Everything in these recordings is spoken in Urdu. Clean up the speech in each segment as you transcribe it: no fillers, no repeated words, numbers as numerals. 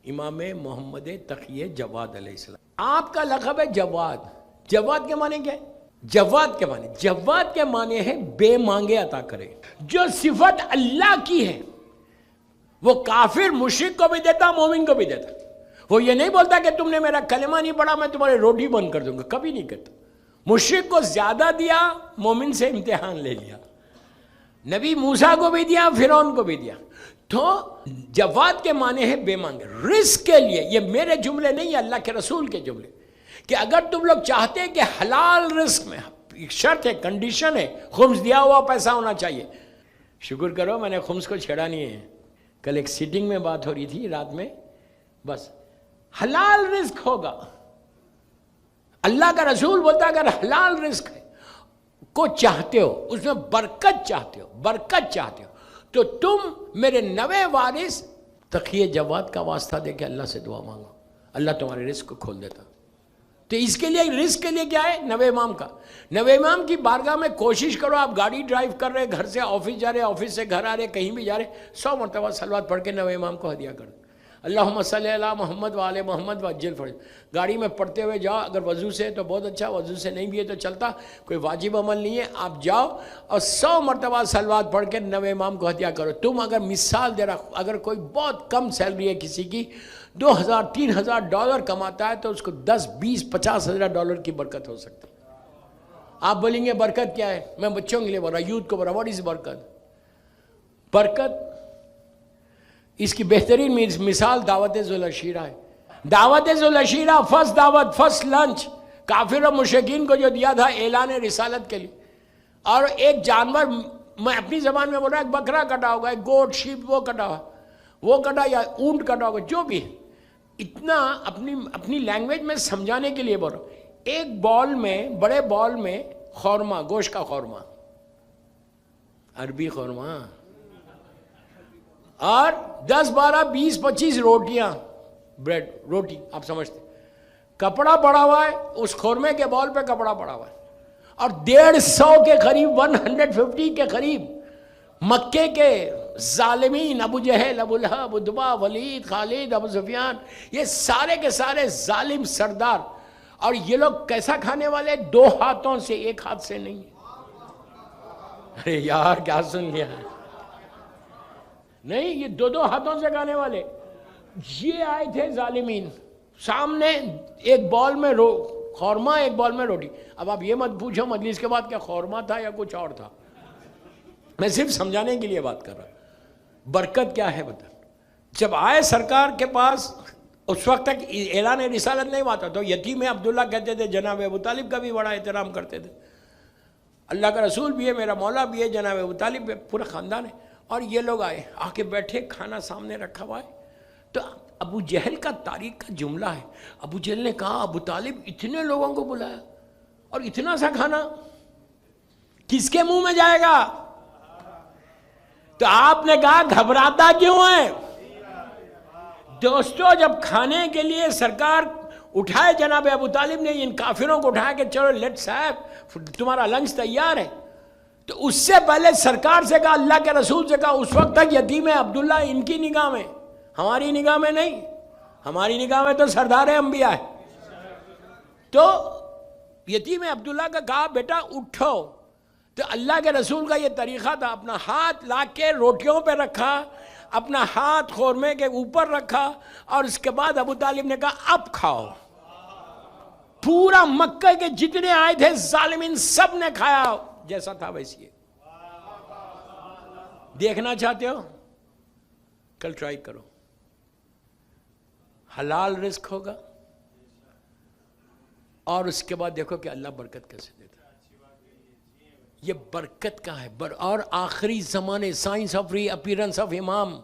امام محمد تقی جواد علیہ السلام. آپ کا لقب ہے جواد. جواد کے معنی کیا ہے؟ جواد کے معنی ہے بے مانگے عطا کرے. جو صفت اللہ کی ہے وہ کافر مشرک کو بھی دیتا، مومن کو بھی دیتا. وہ یہ نہیں بولتا کہ تم نے میرا کلمہ نہیں پڑھا میں تمہاری روٹی بند کر دوں گا، کبھی نہیں کہتا. مشرک کو زیادہ دیا، مومن سے امتحان لے لیا. نبی موسیٰ کو بھی دیا، فرعون کو بھی دیا. تو جواد کے معنی ہے بے مانگے. رزق کے لیے، یہ میرے جملے نہیں، اللہ کے رسول کے جملے، کہ اگر تم لوگ چاہتے ہیں کہ حلال رزق میں ایک شرط ہے، کنڈیشن ہے، خمس دیا ہوا پیسہ ہونا چاہیے. شکر کرو میں نے خمس کو چھیڑا نہیں ہے. کل ایک سیٹنگ میں بات ہو رہی تھی رات میں. بس حلال رزق ہوگا. اللہ کا رسول بولتا ہے اگر حلال رزق ہے کو چاہتے ہو، اس میں برکت چاہتے ہو تو تم میرے نوے وارث تقی جواد کا واسطہ دے کے اللہ سے دعا مانگو، اللہ تمہارے رزق کو کھول دیتا. تو اس کے لیے رزق کے لیے کیا ہے؟ نوے امام کا. نوے امام کی بارگاہ میں کوشش کرو، آپ گاڑی ڈرائیو کر رہے، گھر سے آفس جا رہے، آفس سے گھر آ رہے، کہیں بھی جا رہے، 100 مرتبہ صلوات پڑھ کے نوے امام کو ہدیہ کر دو. اللہم صلی علی محمد وآل محمد وعجل فرج. گاڑی میں پڑھتے ہوئے جاؤ. اگر وضو سے ہے تو بہت اچھا، وضو سے نہیں بھی ہے تو چلتا، کوئی واجب عمل نہیں ہے. آپ جاؤ اور 100 مرتبہ صلوات پڑھ کے نوے امام کو ہدیہ کرو. تم اگر مثال دے رہا، اگر کوئی بہت کم سیلری ہے کسی کی، $2,000-3,000 کماتا ہے تو اس کو 10-20-50,000 کی برکت ہو سکتی ہے. آپ بولیں گے برکت کیا ہے؟ میں بچوں کے لیے بول رہا، یوتھ کو بول رہا، واٹ از برکت؟ برکت اس کی بہترین مثال دعوت ذوالعشیرہ ہے. دعوت ذوالعشیرہ فرسٹ دعوت، فرسٹ لنچ کافر و مشرکین کو جو دیا تھا اعلان رسالت کے لیے. اور ایک جانور، میں اپنی زبان میں بول رہا، ایک بکرا کٹا ہوگا، ایک گوٹ شیپ وہ کٹا یا اونٹ کٹا ہوگا، جو بھی ہے، اتنا اپنی لینگویج میں سمجھانے کے لیے بول رہا ہوں. ایک بال میں، بڑے بال میں خورمہ، گوشت کا خورمہ، عربی خورمہ، اور 10-12-20-25 روٹیاں، بریڈ روٹی، آپ سمجھتے، کپڑا پڑا ہوا ہے اس خورمے کے بال پہ، کپڑا پڑا ہوا ہے. اور 150 کے قریب، 150 کے قریب مکے کے ظالمین، ابو جہل، ابو لہب، عتبہ، ولید، خالد، ابو سفیان، یہ سارے کے سارے ظالم سردار. اور یہ لوگ کیسا کھانے والے؟ 2 ہاتھوں سے، 1 ہاتھ سے نہیں. ارے یار کیا سن لیا نہیں، یہ 2 ہاتھوں سے کھانے والے. یہ آئے تھے ظالمین، سامنے ایک بال میں خورمہ، ایک بال میں روٹی. اب آپ یہ مت پوچھو مجلس کے بعد کیا خورمہ تھا یا کچھ اور تھا، میں صرف سمجھانے کے لیے بات کر رہا ہوں. برکت کیا ہے بتا. جب آئے سرکار کے پاس، اس وقت تک اعلان رسالت نہیں ہوا تھا، تو یتیم عبداللہ کہتے تھے، جناب ابو طالب کا بھی بڑا احترام کرتے تھے. اللہ کا رسول بھی ہے، میرا مولا بھی ہے، جناب ابو طالب بھی، پورا خاندان ہے. اور یہ لوگ آئے، آ کے بیٹھے، کھانا سامنے رکھا ہوا ہے. تو ابو جہل کا تاریخ کا جملہ ہے، ابو جہل نے کہا ابو طالب اتنے لوگوں کو بلایا اور اتنا سا کھانا کس کے منہ میں جائے گا؟ تو آپ نے کہا گھبراتا کیوں ہے؟ دوستو، جب کھانے کے لیے سرکار اٹھائے، جناب ابو طالب نے ان کافروں کو اٹھایا کہ چلو لیٹ صاحب تمہارا لنچ تیار ہے، تو اس سے پہلے سرکار سے کہا، اللہ کے رسول سے کہا، اس وقت تک یتیم عبداللہ ان کی نگاہ میں، ہماری نگاہ میں نہیں، ہماری نگاہ میں تو سردار انبیاء ہے. تو یتیم عبداللہ کا کہا بیٹا اٹھو. تو اللہ کے رسول کا یہ طریقہ تھا، اپنا ہاتھ لا کے روٹیوں پہ رکھا، اپنا ہاتھ خورمے کے اوپر رکھا، اور اس کے بعد ابو طالب نے کہا اب کھاؤ. پورا مکہ کے جتنے آئے تھے ظالمین سب نے کھایا، جیسا تھا ویسی ہے. دیکھنا چاہتے ہو؟ کل ٹرائی کرو. حلال رزق ہوگا، اور اس کے بعد دیکھو کہ اللہ برکت کیسے دیتا ہے. یہ برکت کا ہے. اور آخری زمانے، signs of reappearance of امام،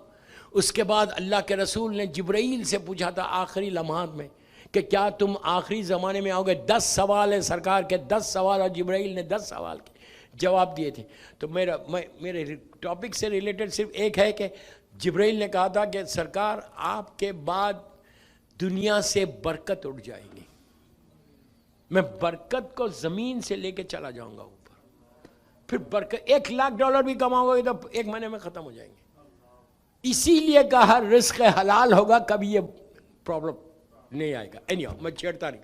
اس کے بعد اللہ کے رسول نے جبرائیل سے پوچھا تھا آخری لمحات میں کہ کیا تم آخری زمانے میں آؤ گے. 10 سوال ہے سرکار کے، 10 سوال، اور جبرائیل نے 10 سوال کے جواب دیے تھے. تو میرے ٹاپک سے ریلیٹڈ صرف ایک ہے کہ جبرائیل نے کہا تھا کہ سرکار آپ کے بعد دنیا سے برکت اٹھ جائے گی، میں برکت کو زمین سے لے کے چلا جاؤں گا اوپر. پھر برکت $1,00,000 بھی کماؤ گے تو 1 مہینے میں ختم ہو جائیں گے. اسی لیے کہا رزق حلال ہوگا. کبھی یہ پرابلم نہیں آئے گا. میں چھیڑتا نہیں.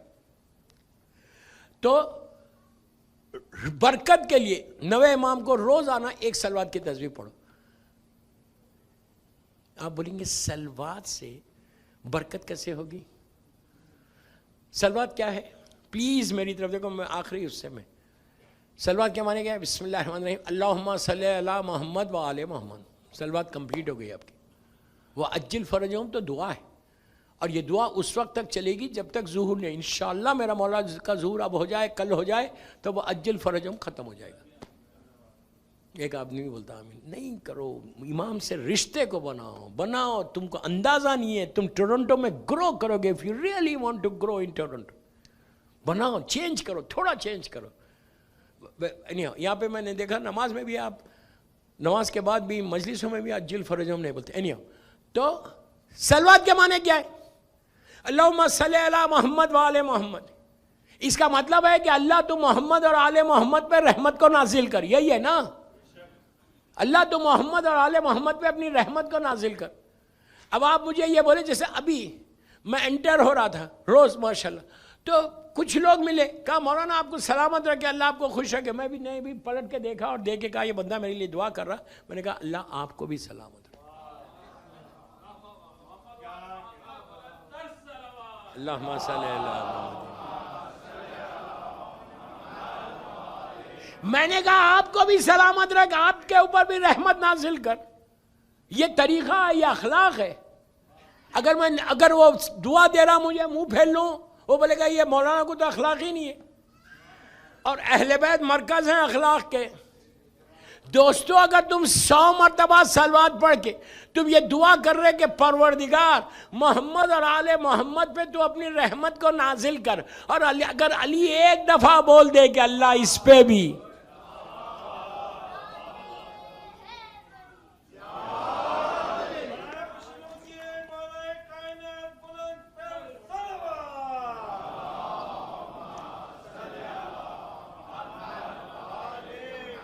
تو برکت کے لیے نوے امام کو روزانہ ایک سلوات کی تسبیح پڑھو. آپ بولیں گے سلوات سے برکت کیسے ہوگی؟ سلوات کیا ہے؟ پلیز میری طرف دیکھو، میں آخری حصے میں. سلوات کیا مانے گیا؟ بسم اللہ الرحمن الرحیم، اللہم صلی علی محمد و آل محمد. سلوات کمپلیٹ ہو گئی آپ کی. وہ عجل فرجہم تو دعا ہے، اور یہ دعا اس وقت تک چلے گی جب تک ظہور نہیں. انشاءاللہ میرا مولا کا ظہور اب ہو جائے، کل ہو جائے، تو وہ عجل فرجہم ختم ہو جائے گا. ایک آدمی بولتا آمین. نہیں کرو، امام سے رشتے کو بناؤ. تم کو اندازہ نہیں ہے، تم ٹورنٹو میں گرو کرو گے. if you really want to grow in Toronto, بناؤ، چینج کرو، تھوڑا چینج کرو. یہاں پہ میں نے دیکھا نماز میں بھی، آپ نماز کے بعد بھی مجلسوں میں بھی عجل فرجہم نہیں بولتے. تو سلوات کے معنی کیا ہے؟ اللہم صلی علی محمد و آل محمد. اس کا مطلب ہے کہ اللہ تو محمد اور آل محمد پہ رحمت کو نازل کر. یہی ہے نا؟ اللہ تو محمد اور آل محمد پہ اپنی رحمت کو نازل کر. اب آپ مجھے یہ بولے، جیسے ابھی میں انٹر ہو رہا تھا روز ماشاءاللہ، تو کچھ لوگ ملے، کہا مولانا آپ کو سلامت رکھے، اللہ آپ کو خوش رکھے. میں بھی نہیں بھی پلٹ کے دیکھا اور دیکھ کے کہا یہ بندہ میرے لیے دعا کر رہا. میں نے کہا اللہ آپ کو بھی سلامت رکھے. اللہم صلی اللہ. میں نے کہا آپ کو بھی سلامت رکھ، آپ کے اوپر بھی رحمت نازل کر. یہ طریقہ ہے، یہ اخلاق ہے. اگر وہ دعا دے رہا مجھے منہ پھیل لوں، وہ بولے گا یہ مولانا کو تو اخلاق ہی نہیں ہے. اور اہل بیت مرکز ہیں اخلاق کے. دوستو اگر تم 100 مرتبہ سلوات پڑھ کے تم یہ دعا کر رہے کہ پروردگار محمد اور آل محمد پہ تو اپنی رحمت کو نازل کر، اور اگر علی ایک دفعہ بول دے کہ اللہ اس پہ بھی،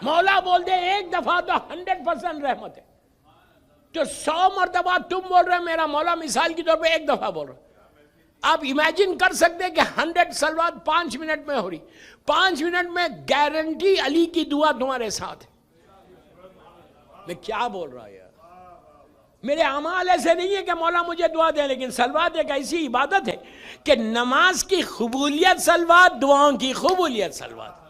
مولا بول دے ایک دفعہ تو 100% رحمت ہے. تو 100 مرتبہ تم بول رہے میرا مولا مثال کی طور پہ ایک دفعہ بول رہا. آپ امیجن کر سکتے کہ 100 سلوات 5 منٹ میں ہو رہی. 5 منٹ میں گارنٹی علی کی دعا تمہارے ساتھ ہے. میں کیا بول رہا یار؟ میرے اعمال ایسے نہیں ہے کہ مولا مجھے دعا دے، لیکن سلوات ایک ایسی عبادت ہے کہ نماز کی قبولیت سلوات، دعاؤں کی قبولیت سلوات.